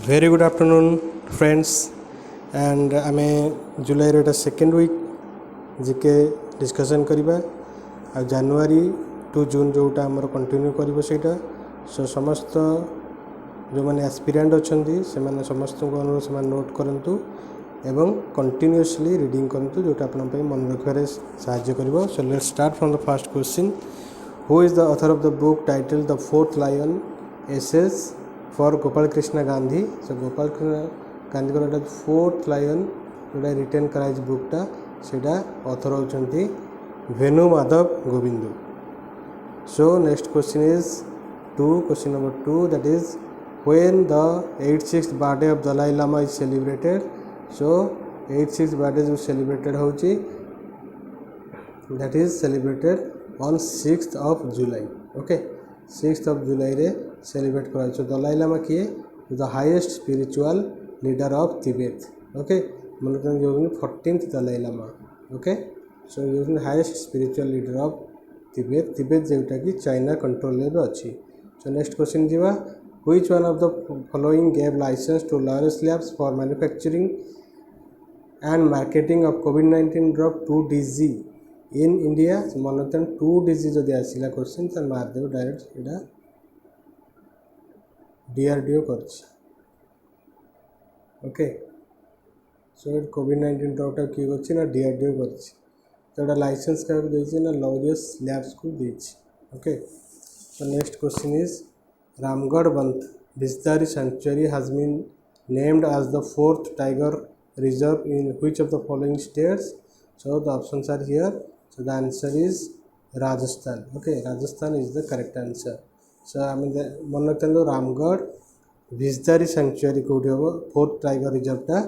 Very good afternoon, friends. And आमे जुलाई रे second week GK discussion करिबा आ जनवरी टू जून जोटा हमर कंटिन्यू करिबो सेटा सो समस्त जो माने एस्पिरेंट अछंती से माने समस्त को अनुरोध से नोट करंतु एवं कंटिन्यूअसली रीडिंग करंतु जोटा आपन पे मन रखरे सहाय्य करिवो. So let's start from the first question. Who is the author of the book title the fourth lion essays for Gopal Krishna Gandhi. So Gopal Gandhi को फोर्थ लायन जोटा रिटेन कराई बुकटा सेटा ऑथर होचंती Venu Madhav Govindu. So next question is question number 2 that is when the 86th birthday of Dalai Lama is celebrated. So 86th birthday जो celebrated होची that is celebrated on 6th of July. Okay 6th of July रे celebrate करा. So Dalai Lama किए the highest spiritual leader of Tibet. Okay मन जो 14th Dalai Lama. Okay so ये highest spiritual leader of Tibet. Tibet जोटा कि चाइना कंट्रोल रे अच्छी. सो नेक्स्ट क्वेश्चन जीवा which one of the following gave licence to Laurus labs for manufacturing and marketing of कोविड-19 drug 2DG in India. मनोतन 2DG जदि आसिला question तो मार देव डायरेक्ट एटा DRDO करछि. ओके सो कोविड-19 ड्रगटा किए करछि ना DRDO करछि. तो एटा लाइसेंस का देछि ना लॉरेंस लैब्स को देछि. Okay so next question is Ramgarh Vishdhari sanctuary has been named as the fourth tiger reserve in which of the following states. So the options are here. So the answer is Rajasthan. Okay, Rajasthan is the correct answer. So I mean मन रखते Ramgarh भिजदारी century कौटी हम fourth tiger reserve टा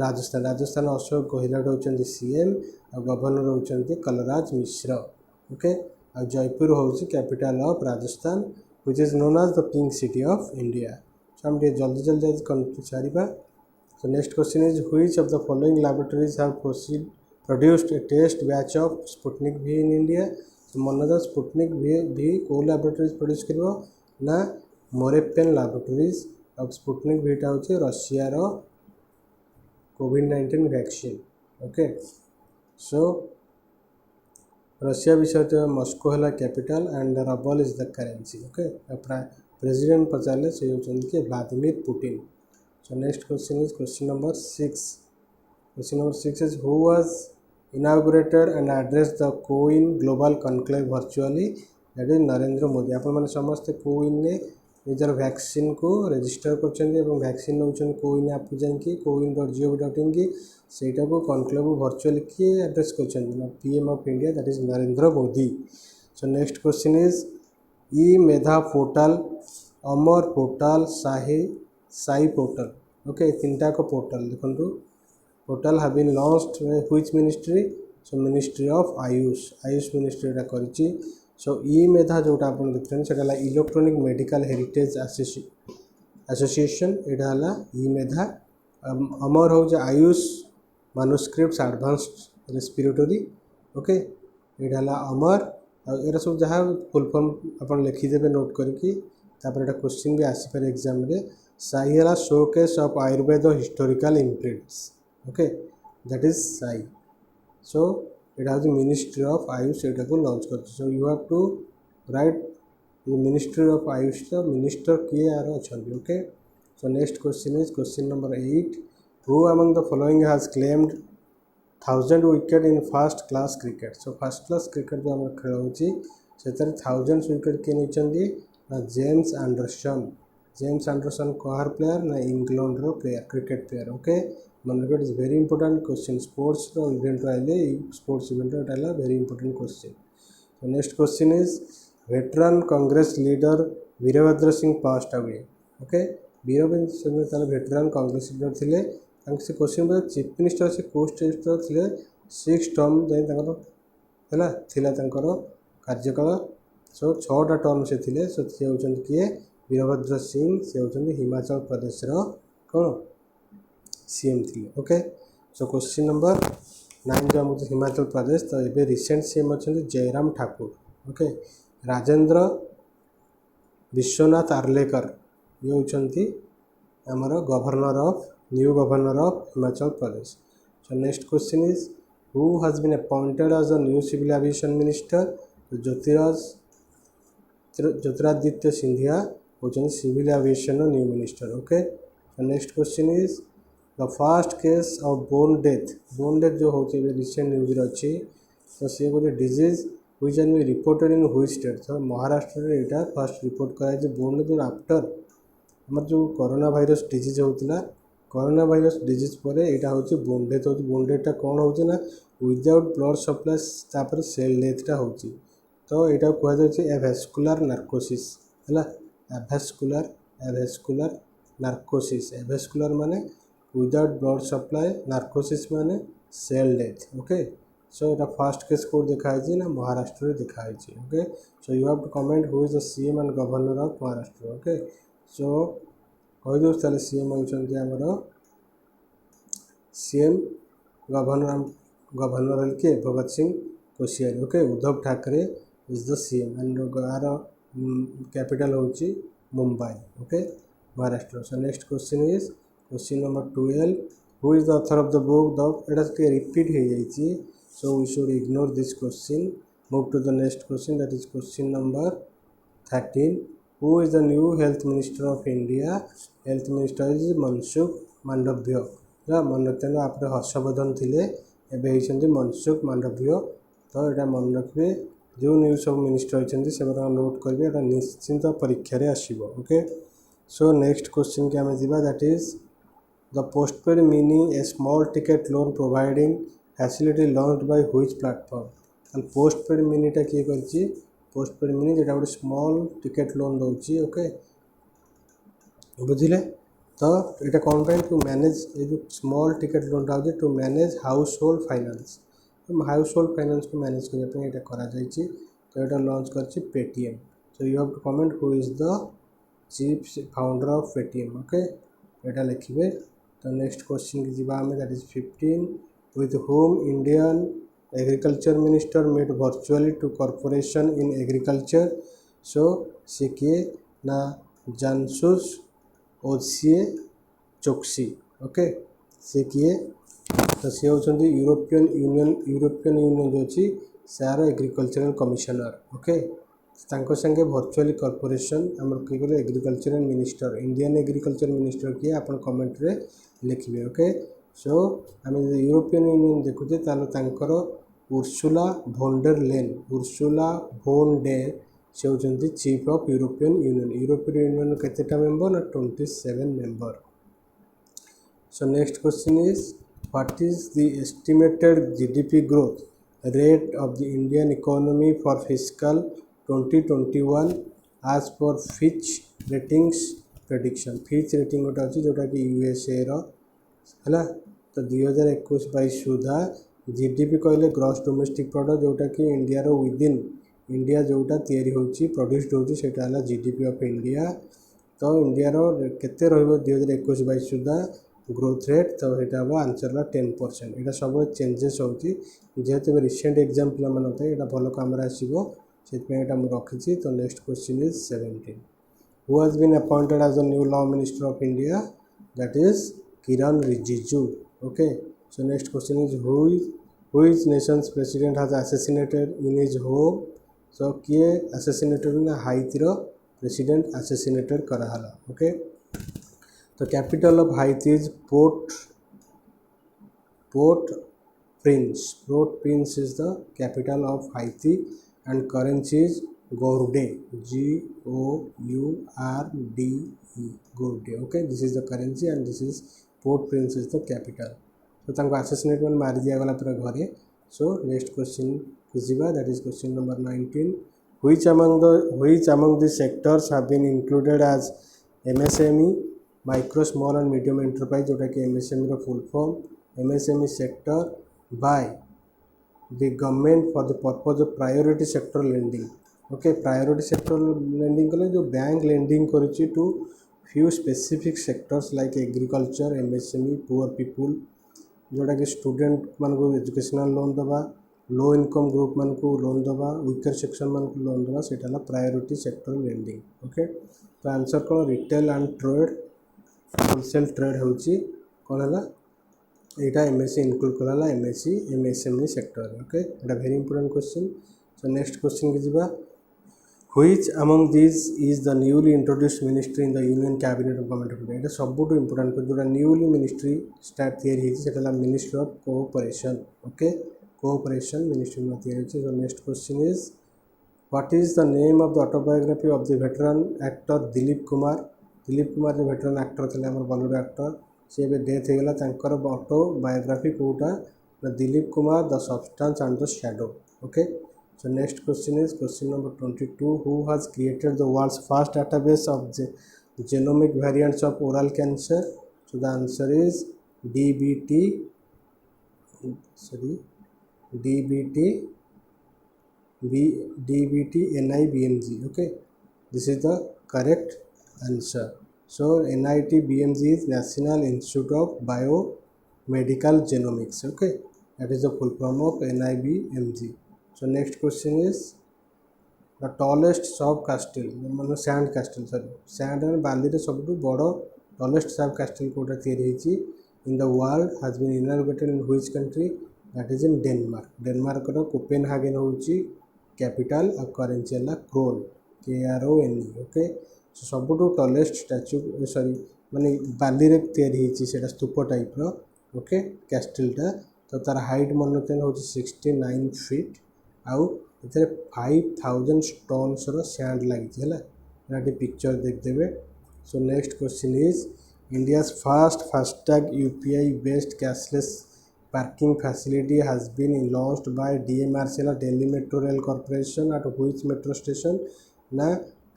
राजस्थान. राजस्थान अशोक गहलोत होचंती CM और governor होचंती Kalraj Mishra. Okay और जयपुर होची capital of Rajasthan which is known as the pink city of India. So हम जल्दी जल्दी कंप्लीट सारिबा. So next question is which of the following laboratories have produced a test batch of Sputnik V in India. So मनोद Sputnik V को laboratories produce करिवो ना Morepen laboratories. अब Sputnik V टा होचे रशिया रो कोविड-19 वैक्सीन. ओके सो रशिया विषय तो मॉस्को है capital and rouble is the currency. Okay president पचारे से होचंती कि Vladimir Putin. So next question is question number 6. Question number 6 is who was inaugurated and addressed the Co-win Global Conclave virtually. That is Narendra Modi. आपण माने समस्त कोविन ने निजर vaccine को रजिस्टर करछन्ती एवं वैक्सीन नउछन कोविन ऐप को जांकी coin.gov.in की सेटा को कॉन्क्लेव वर्चुअली के एड्रेस करछन्ती ना PM of India that is Narendra Modi. So next question is e Medha portal Amar portal Sai portal. Okay तीनटा को पोर्टल देखो portal have been launched which ministry. So ministry of Ayush ministry एटा करिछि. सो ई मेधा जोटा आपण देखथन सेटा इलेक्ट्रॉनिक मेडिकल हेरिटेज एसोसिएशन एटा हला ई मेधा. अमर हो जे Ayush manuscripts advanced respiratory. Okay एटा हला अमर और एरा सब जहाँ फुल फॉर्म आपण लिखि देबे नोट करके तापर एटा क्वेश्चन भी आसी पर एग्जाम रे. साई है showcase of Ayurveda historical imprints. Okay that is SAHI. So इटा हूँ मिनिस्ट्री ऑफ आयुष एटा को लॉन्च कर. So you have to write ministry of Ayush तो मिनिस्टर किए यार अच्छा. Okay so next question is question number 8. Who among the following has claimed 1000 wicket in first class cricket. So first class cricket जो आम खेल होची सेतारे 1000 wicket किए नहीं ना जेम्स एंडरसन कहार प्लेयर ना इंग्लैंड रो प्लेयर क्रिकेट प्लेयर. ओके मन रखो is very important question sports रो इवेंट आइले स्पोर्ट्स इवेंट एटा very important question. So next question is veteran Congress leader Virbhadra Singh passed away. Okay Virbhadra Singh ताले वेटरन कांग्रेस लीडर थिले. से क्वेश्चन बता चीफ मिनिस्टर से को स्टेट थिले 6 टर्म जाय तांकर कार्यकाल. सो 6टा टर्म से थिले. सो से होचंती किए वीरभद्र सिंह से होचंती हिमाचल प्रदेश रो कौन CM थी. ओके सो क्वेश्चन नंबर 9 जो मुझे हिमाचल प्रदेश तो ये रिसेंट CM अच्छा जयराम ठाकुर. ओके राजेंद्र विश्वनाथ आर्लेकर ये होचंती आमर governor of new governor of Himachal Pradesh. So next question is who has been appointed as the new civil aviation minister? Jyotiraditya Scindia होचन civil aviation new minister. Okay. Next question is the first case of bone death जो होचे recent news रे अछि तो से गोटे disease which can be reported in which state. तो महाराष्ट्र रे एटा फर्स्ट रिपोर्ट करा जे बोन डेथ आफ्टर हमर जो कोरोना वायरस डिजीज होतिला कोरोना वायरस डिजीज पर यहाँ हूँ बोन डेथ हो. बोन डेथटा कौन हो ना विदाउट ब्लड सप्लाई तापर सेल डेथटा हो. तो यहाँ कहुच्छे एभेस्कुलर नार्कोसिस है. एभेस्कुलर नार्कोसिस एभेस्कुलर माने विदाउट ब्लड सप्लाई नार्कोसिस माने सेल डेथ. ओके. सो यहाँ फास्ट केस कोड दिखाई ना महाराष्ट्र में दिखाई. Okay. So you have to comment who is the CM and governor of Maharashtra. Okay. So कहीदे ताले सीएम होचंती हमर सीएम गवर्नर के Bhagat Singh Koshyari. Okay. Uddhav Thackeray is the CM and आर कैपिटल होची Mumbai. Okay. Maharashtra. So next question is question number 12 who is the author of the book the एटा के repeat हो जाइए. So we should ignore this question. Move to the next question that is question number 13 who is the new health minister of India. Health minister is Mansukh Mandaviya. मन रखते आप हर्षवर्धन थे एवं मनसुख मांडव्य. तो यहाँ मन रखिए जो न्यू सब मिनिस्टर होती से नोट करेंगे निश्चिंत परीक्षा आसो. ओके. सो नेक्स्ट क्वेश्चन के आम जा that is the postpaid mini a small ticket loan providing facility launched by which platform. Postpaid मिनीटा किए कर पोस्टपेड मिनी जो गोटे स्मॉल टिकेट लोन दूसरी. ओके. बुझे. तो यहाँ कौन पे टू मैनेज ये जो स्मॉल टिकेट लोनटा हो to manage household finance. तो हाउस होल्ड फाइनेंस को मैनेज करने करा जाइए. तो यहाँ लॉन्च कर Paytm. So you have to comment who is the chief founder of Paytm. Okay. यहाँ लिखे. तो नेक्स्ट क्वेश्चन की जीवा में that is 15 with whom Indian agriculture minister made virtually to corporation in agriculture. So सी किए ना जानसुस ओसीए चोक्सी. ओके. सी किए तो सी होचंदी यूरोपियन यूनियन जो अच्छी सार एग्रीकल्चरल कमिशनर. ओके. तांको संगे वर्चुअली कॉर्पोरेशन आम किए गले agricultural minister Indian agriculture minister किए आप कमेंट रे लिखिए. ओके. सो आम यूरोपियन यूनियन देखुचे तांकर उर्सुला भोन डेर लेन से होचंदी chief of European Union. European Union केतेटा मेंबर ना 27 member. So next question is what is the estimated GDP growth rate of the Indian economy for fiscal 2021 as per Fitch ratings prediction. Fitch rating गोटे अच्छी जोटा कि USA है. तो 2021-22 सुधा GDP कहले ग्रॉस डोमेस्टिक प्रोडक्ट जोटा कि इंडिया विदिन इंडिया जोटा तैयारी होची प्रोड्यूस्ड होची सेटा हला जीडीपी ऑफ इंडिया. तो इंडिया केते रहइबो 2021-22 सुधा ग्रोथ रेट. तो यहाँ हम आंसर ला 10%. यहाँ सब चेंजेस होची जेहेतु रिसेंट एग्जाम पे यहाँ भल काम आसो से रखी. तो next question is 17 who has been appointed as the new law minister of India that is Kiran Rijiju. Okay. So next question is which nations president has assassinated in his home. So किए assassinated ना हाइतिर president assassinated कराला. Okay. तो capital of Haiti is Port Prince is the capital of Haiti and currency is gourde GOURDE gourde. Okay. This is the currency and this is Port-au-Prince is the capital. So तांको assassinate में मार दिया गला पूरा घरे. So next question बुझिबा that is question number 19 which among the sectors have been included as MSME micro small and medium enterprise जोटा कि MSME row full form MSME sector by the government for the purpose of priority sector lending. Okay. priority sector lending कले जो bank lending करिछि to few specific sectors like agriculture MSME poor people जोटा कि student मान को educational loan दबा low income group मान को loan दबा वीकर सेक्शन मान को लोन दबा सेटा प्रायोरिटी सेक्टर लेंडिंग. ओके. तो आंसर कौन retail and trade wholesale trade होची कौन है यहाँ एमएससी इनक्लूड कराला एमएससी एमएसएमई सेक्टर ओके एटा very important question so next question की जीवा which among this is the newly introduced ministry in the union cabinet of government of India Etah सबुठ important जो newly ministry start तैयारी होती है ministry of cooperation okay cooperation ministry में तैयारी होती है so next question is what is the name of the autobiography of the veteran actor Dilip Kumar जो veteran actor थे आम बॉलीवुड एक्टर सी ए डेथ होगला तांकर ऑटोबायोग्राफी कोटा Dilip Kumar the substance and the shadow okay so next question is question number 22 who has created the world's first database of genomic variants of oral cancer so the answer is dbt NIBMG okay this is the correct answer so NITBMG is National Institute of Biomedical Genomics okay that is the full form of NIBMG so next question is the tallest sub castle मतलब sand castle sorry sand and बाली रे सबटू बड़ tallest sub castle Kota तैयारी होची in the world has been inaugurated in which country that is in Denmark रो Copenhagen होची capital और currency है krone KRONE okay so सबुठू टॉलेस्ट स्टैच्यू सॉरी माने बाली रे तैयारी होची सेटा स्तूप टाइप रो ओके कैस्टलटा तो तार हाइट मनोतेन होची 69 फीट आउ इतने 5000 स्टोन्स रो सैंड लगी है ये पिक्चर देखदेवे so next question is India's first FASTag UPI based cashless parking facility has been launched by DMRC Delhi Metro Rail Corporation at which metro station ना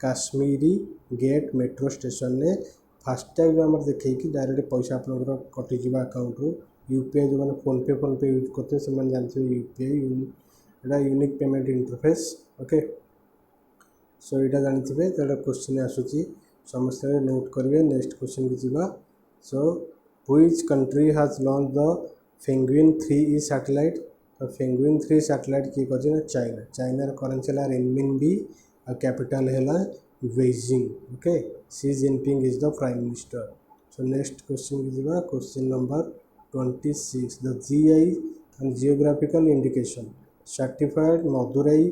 काश्मीरी गेट मेट्रो स्टेशन ने FASTag आम देखे कि direct पैसा आप कटिज account रू UPI जो मैंने फोन पे यूज करते हैं जानते UPI एटा unique payment interface okay so यहाँ जानते तो क्वेश्चन आसूसी समस्त नोट करेंगे नेक्स्ट क्वेश्चन की जीवा so which country has launched the Penguin 3E satellite तो Penguin 3 सैटेलाइट किए कर चाइनार करेंसी है रेनमिनबी और कैपिटल है Beijing okay Xi Jinping is the prime minister so next question की जीवा question number 26 the GI and geographical indication certified Madurai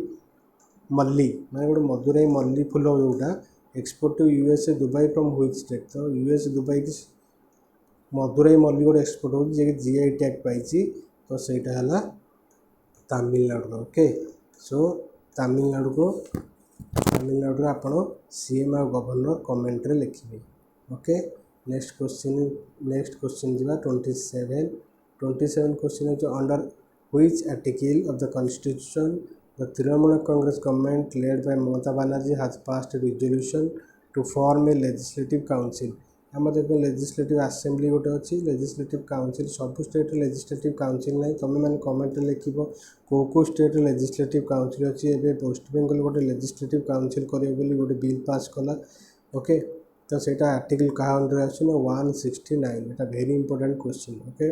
Malli मैंने गोटे मदुराई मल्ली फुल जोटा export to USA Dubai from which state तो US दुबई की मदुराई मल्ली गोटे एक्सपोर्ट हो GI टैग पाई तो सहीटा है तमिलनाडु ओके सो तमिलनाडु आपड़ CM और गवर्नर कमेंट रे लिखिए ओके नेक्स्ट क्वेश्चन जीवा 27 क्वेश्चन है under which article of the constitution the Trinamool Congress government led by Mamata Banerjee has passed resolution to form a legislative council आम देखो लेजिस्लेटिव असेंबली गोटे अच्छी लेजिस्लेटिव काउंसिल सब स्टेट लेजिस्लेटिव काउंसिल ना तुम मैंने कमेंट लिख कौ स्टेट लेजिस्लेटिव काउंसिल अच्छी एवं वेस्ट बेंगल गोटे लेजिस्लेटिव काउंसिल करेंगे गोटे बिल पास कला ओके तो सहीटा आर्टिकल क्या अंडर आना 169 यहाँ very important question okay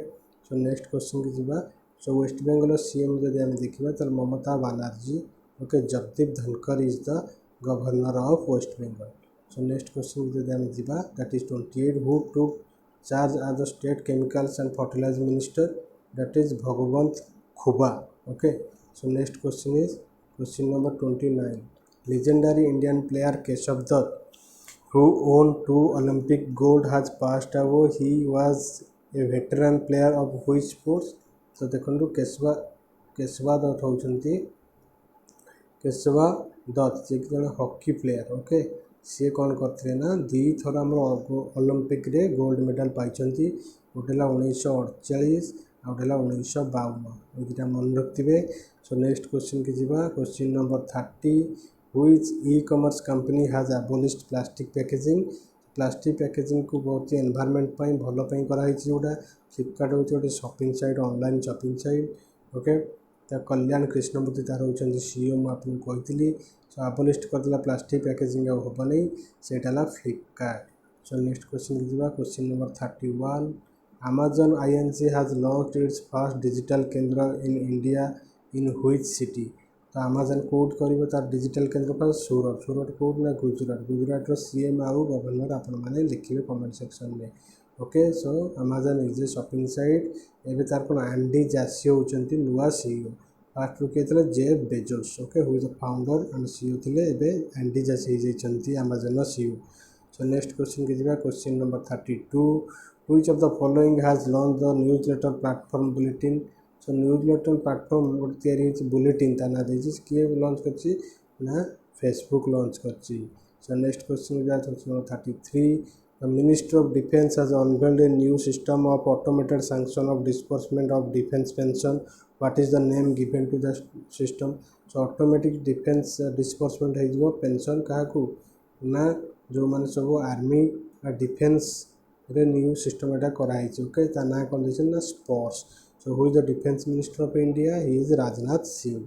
so next question की जीवा सो वेस्ट बेंगल CM जब आम देखा तो Mamata Banerjee okay Jagdeep Dhankhar is the governor of West Bengal so next question जब आम जीवा that is 28 who took charge as the state chemicals and fertiliser minister that is Bhagwanth Khuba okay so next question is question number 29 legendary Indian player Keshav Dutt who won 2 Olympic gold has passed away he was a veteran player of which sports तो देखो केशवा दत्त होती केशवा दत्त जी जन hockey player okay सी कौन करते ना 2 थर आम Olympic रे गोल्ड मेडल पाई गोटे 1948 आ गोटे 1952 ये दुटा मन रखिए सो नेक्स्ट क्वेश्चन की जीवा question number 30 which ecommerce company has abolished plastic packaging को बहुत एनवायरनमेंट भल कराई जोटा फ्लिपकार्ट हूँ गोटे shopping site online shopping site okay Kalyan Krishnamurthy तार होती CEO मुझे कही सो एबोलिस्ट करदेला प्लास्टिक पैकेजिंग हम नहीं सेटा फ्लिपकार्ट सो नेक्स्ट क्वेश्चन की जीवा question number 31 Amazon INC has launched its first digital केंद्र in India in which city तो आमाजन कोड कर तार डिजिटल केन्द्र पर सूरत सूरत कोड ना गुजरात गुजरात सीएम आउ गवर्नर आपण मैंने लिखे कमेंट सेक्शन में okay so Amazon is a shopping site एवं तार कौन एंडी जासी होती नुआ सीईओ फास्ट किए Jeff Bezos okay who is the founder and CEO थे एवं एंडी जासी होती Amazon CEO so next question की जाए question number 32 which of the following has launched the newsletter platform bulletin so newsletter platform गोटे तैयारी होची bulletin ता ना देजी किए लॉन्च करची ना फेसबुक लॉन्च करची so next question is question number 33 the ministry of defense has unveiled a new system of automated sanction of disbursement of defense pension what is the name given to the system so automatic defense disbursement है जो pension कहा को ना जो माने सब army और defence रे न्यू सिस्टम एटा कराई ओके ता ना कंडीशन ना sports so who is the defence minister of India he is Rajnath Singh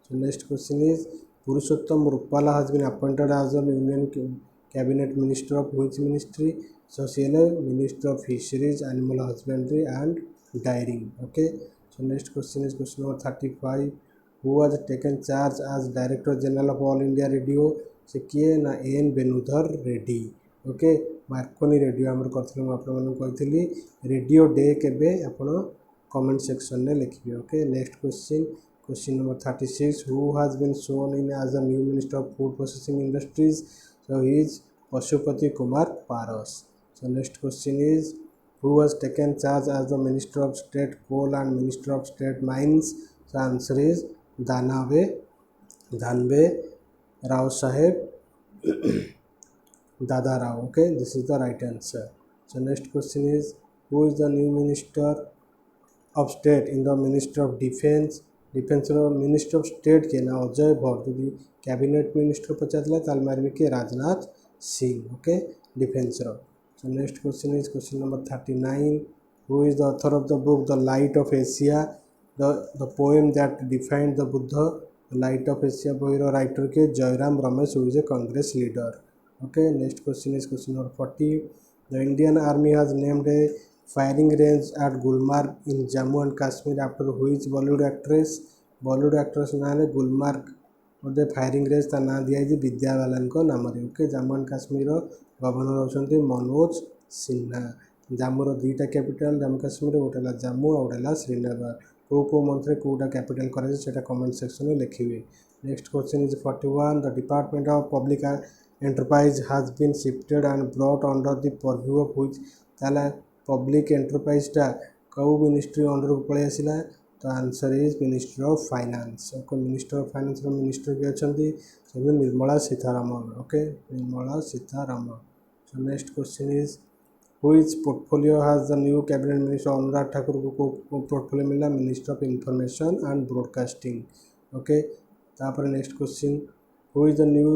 so next question is Purushottam Rupala has been appointed as an union cabinet minister of which ministry so सी एल minister of fisheries animal husbandry and dairying okay so next question is question number 35 who has taken charge as director general of All India Radio से किए ना N Venudhar Reddy okay Markovnikov radio आमर करी radio day केबे आपण comment section में लिखिए okay next question question number 36 who has been sworn in as the new minister of food processing industries so he is Pashupati Kumar Paras so next question is who has taken charge as the minister of state coal and minister of state mines so answer is Danve Rao Saheb Dada Rao. Okay, this is the right answer. So next question is who is the new minister of state in the ministry of defense minister of state के ना अजय भट्ट यदि cabinet minister पचारला ताल मारबे के Rajnath Singh okay defence रो so next question is question number 39 who is the author of the book the light of Asia the poem that defined the Buddha the light of Asia बहिर writer के Jairam Ramesh who is a Congress leader okay next question is question number 40 the Indian army has named a firing range at Gulmarg in Jammu and Kashmir after which Bollywood actress नाम है गुलमार्ग गोटे firing range ता ना दिया विद्या बालन को नाम okay Jammu and Kashmir governor होती मनोज सिन्हा जम्मूर दुईटा कैपिटल जम्मू काश्मीर गोटे जम्मू और गोटे श्रीनगर को मंथरे कोटा कैपिटल कर कमेंट सेक्शन में लिखिए next question is 41 the department of public enterprise has been shifted and brought under the purview of which ताला public enterprise टा कौ मिनिस्ट्री अंडर को पड़े आसिला तो answer is ministry of finance okay minister of finance minister के अच्छी Nirmala Sitharaman okay Nirmala Sitharaman so next question is which portfolio has the new cabinet minister Anurag Thakur को पोर्टफोलियो मिला minister of information and broadcasting okay तापर next question who is the new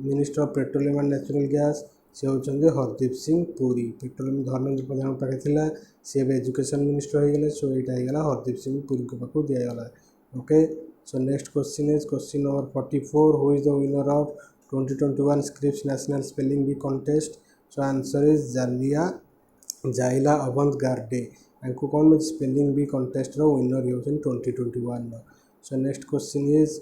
minister of petroleum and natural gas से होचंगे Hardeep Singh Puri petroleum Dharmendra Pradhan पाखे थिला से education minister हो गले सो एटा हो गला हरदीप सिंह पुरी को पाखु दिया गला okay so next question is question number 44 who is the winner of 2021 Scripps National Spelling B contest so answer is Zaila Avant Garde को कौन में स्पेलिंग बी कॉन्टेस्ट रो विनर होचन 2021 so next question is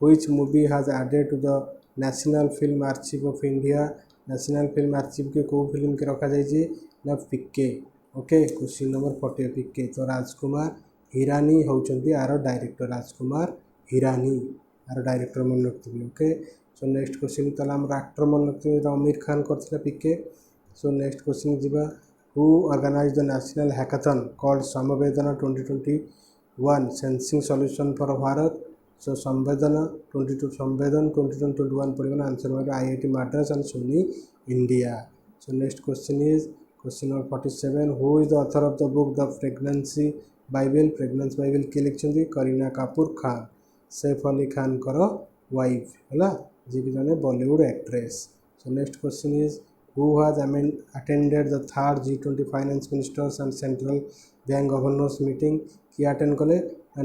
which movie has added to the national film archive of India national film archive के को film के रखा जाए ना पिके ओके क्वेश्चन नंबर 40 पिके तो राजकुमार हिरानी होचंती आर डायरेक्टर राजकुमार हिरानी आर डायरेक्टर मन रखिबे ओके सो नेक्स्ट क्वेश्चन तला हम एक्टर मन रखिबे आमिर खान करथिला पिके सो नेक्स्ट क्वेश्चन जीवा who organize the national hackathon called Samvedana 2021 sensing solution for Bharat so Samvedana 2021 पड़ेगा आंसर में IIT Madras and Sony India so next question is question number 47 who is the author of the book The Pregnancy Bible के लिखछन्ती करीना कपूर खान सैफ अली खान करो wife है जी भी जने Bollywood actress so next question is who has attended the third G20 finance ministers and central bank governors meeting की attend कले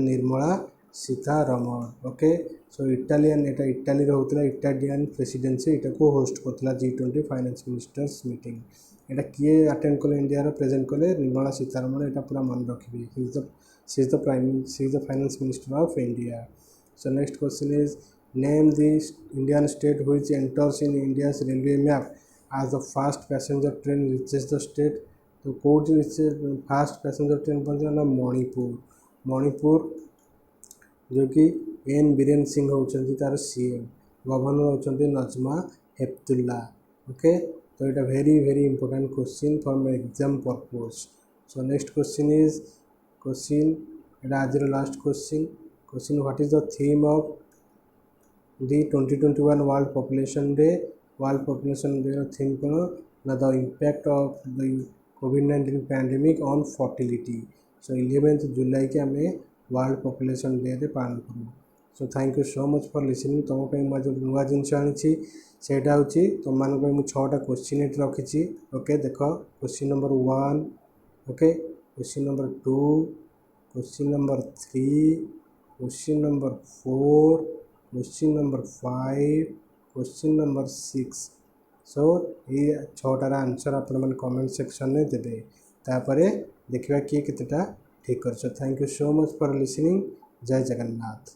Nirmala Sitharaman okay so Italian एटा Italy होता Italian presidency एटा को host करता G20 फाइनेंस मिनिस्टर्स मीटिंग एटा किए attend कले India present कले निर्मला सीतारमण एटा पूरा मन रखिए she is the finance minister of India So next question is name the Indian state which enters in India's railway map as the fast passenger train reaches the state. तो कौटी fast passenger train पहुँचा ना मणिपुर जो कि N Biren Singh होउछन्ति तार CM governor होउछन्ति Najma Heptulla okay तो ये very very important question for exam purpose so next question is question एटा आज last question what is the theme of the 2021 world population day theme कौन ना द इम्पैक्ट ऑफ द कोविड-19 pandemic on fertility so 11 जुलाई के आम world population day रे पालन करूँ so thank you so much for listening तुम मुझे नुआ जिन आनी सेटा हूँ तुम मानी 6टा क्वेश्चन ये रखी ओके देख question number 1 okay question number 2 question number 3 question number 4 question number 5 question number 6 सो ये 6टार आंसर आप कमेंट सेक्शन में देते तापर देखा किए केतेटा ठीक कर thank you so much for listening जय जगन्नाथ।